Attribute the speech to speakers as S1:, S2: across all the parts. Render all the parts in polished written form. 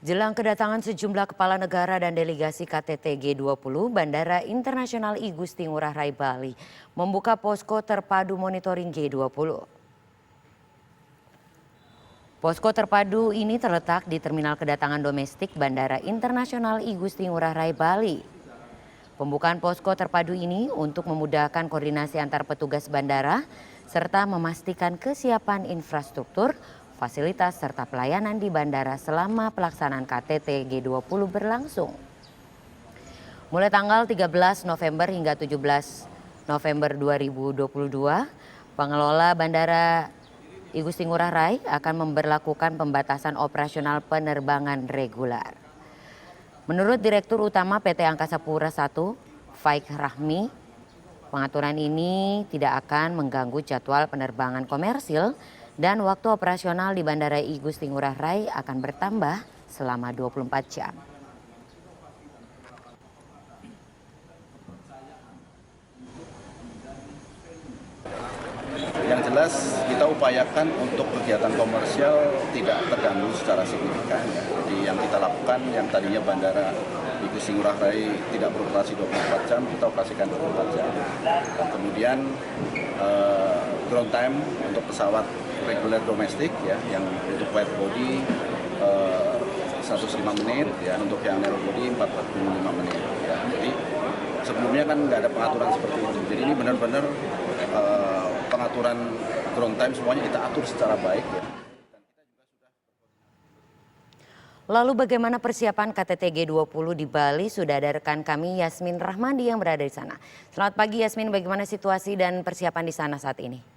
S1: Jelang kedatangan sejumlah kepala negara dan delegasi KTT G20, Bandara Internasional I Gusti Ngurah Rai Bali membuka posko terpadu monitoring G20. Posko terpadu ini terletak di terminal kedatangan domestik Bandara Internasional I Gusti Ngurah Rai Bali. Pembukaan posko terpadu ini untuk memudahkan koordinasi antar petugas bandara serta memastikan kesiapan infrastruktur, fasilitas serta pelayanan di bandara selama pelaksanaan KTT G20 berlangsung. Mulai tanggal 13 November hingga 17 November 2022, pengelola Bandara I Gusti Ngurah Rai akan memberlakukan pembatasan operasional penerbangan reguler. Menurut Direktur Utama PT Angkasa Pura I, Faik Rahmi, pengaturan ini tidak akan mengganggu jadwal penerbangan komersil dan waktu operasional di Bandara I Gusti Ngurah Rai akan bertambah selama 24 jam.
S2: Yang jelas kita upayakan untuk kegiatan komersial tidak terganggu secara signifikan. Jadi yang kita lakukan yang tadinya bandara I Gusti Ngurah Rai tidak beroperasi 24 jam, kita operasikan 24 jam. Dan kemudian ground time untuk pesawat reguler domestik ya, yang untuk wide body 105 menit, ya, untuk yang narrow body 45 menit. Ya. Jadi sebelumnya kan nggak ada pengaturan seperti itu. Jadi ini benar-benar pengaturan ground time semuanya kita atur secara baik. Ya.
S1: Lalu bagaimana persiapan KTT G20 di Bali? Sudah ada rekan kami Yasmin Rahmadi yang berada di sana. Selamat pagi Yasmin, bagaimana situasi dan persiapan di sana saat ini?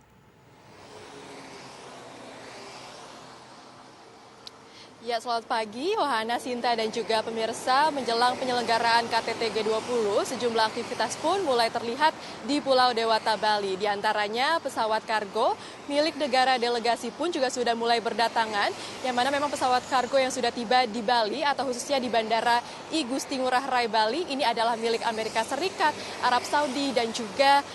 S3: Ya, selamat pagi Wahana, Sinta dan juga pemirsa. Menjelang penyelenggaraan KTT G20, sejumlah aktivitas pun mulai terlihat di Pulau Dewata, Bali. Di antaranya pesawat kargo milik negara delegasi pun juga sudah mulai berdatangan, yang mana memang pesawat kargo yang sudah tiba di Bali atau khususnya di Bandara I Gusti Ngurah Rai Bali ini adalah milik Amerika Serikat, Arab Saudi dan juga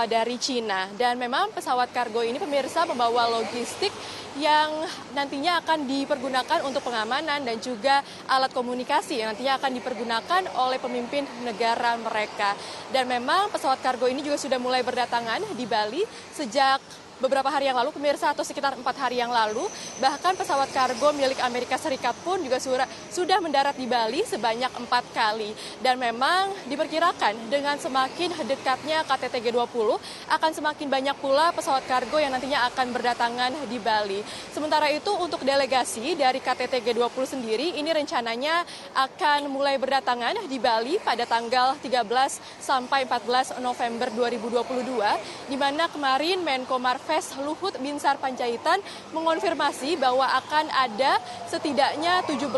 S3: dari Cina. Dan memang pesawat kargo ini pemirsa membawa logistik yang nantinya akan dipergunakan untuk pengamanan dan juga alat komunikasi yang nantinya akan dipergunakan oleh pemimpin negara mereka. Dan memang pesawat kargo ini juga sudah mulai berdatangan di Bali sejak beberapa hari yang lalu, pemirsa, atau sekitar 4 hari yang lalu. Bahkan pesawat kargo milik Amerika Serikat pun juga sudah mendarat di Bali sebanyak 4 kali. Dan memang diperkirakan dengan semakin dekatnya KTT G20 akan semakin banyak pula pesawat kargo yang nantinya akan berdatangan di Bali. Sementara itu untuk delegasi dari KTT G20 sendiri ini rencananya akan mulai berdatangan di Bali pada tanggal 13 sampai 14 November 2022, di mana kemarin Menko Marves Luhut Binsar Panjaitan mengonfirmasi bahwa akan ada setidaknya 17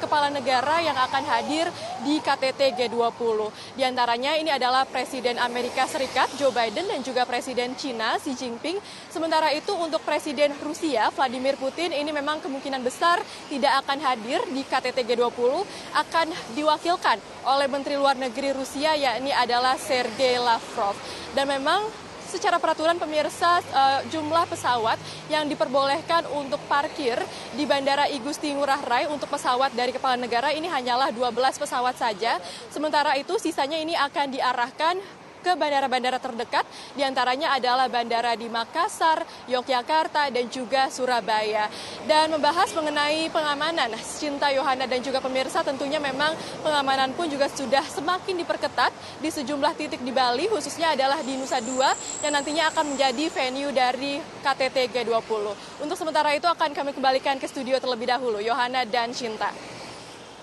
S3: kepala negara yang akan hadir di KTT G20. Di antaranya ini adalah Presiden Amerika Serikat Joe Biden dan juga Presiden China Xi Jinping. Sementara itu untuk Presiden Rusia Vladimir Putin ini memang kemungkinan besar tidak akan hadir di KTT G20, akan diwakilkan oleh Menteri Luar Negeri Rusia yakni adalah Sergei Lavrov. Dan memang secara peraturan pemirsa, jumlah pesawat yang diperbolehkan untuk parkir di Bandara I Gusti Ngurah Rai untuk pesawat dari kepala negara ini hanyalah 12 pesawat saja. Sementara itu sisanya ini akan diarahkan ke bandara-bandara terdekat, diantaranya adalah bandara di Makassar, Yogyakarta, dan juga Surabaya. Dan membahas mengenai pengamanan, Cinta, Yohana, dan juga pemirsa, tentunya memang pengamanan pun juga sudah semakin diperketat di sejumlah titik di Bali, khususnya adalah di Nusa Dua, yang nantinya akan menjadi venue dari KTT G20. Untuk sementara itu akan kami kembalikan ke studio terlebih dahulu, Yohana dan Cinta.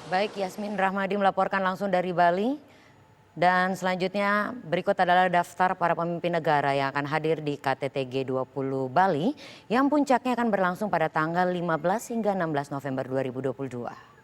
S1: Baik, Yasmin Rahmadi melaporkan langsung dari Bali. Dan selanjutnya berikut adalah daftar para pemimpin negara yang akan hadir di KTT G20 Bali yang puncaknya akan berlangsung pada tanggal 15 hingga 16 November 2022.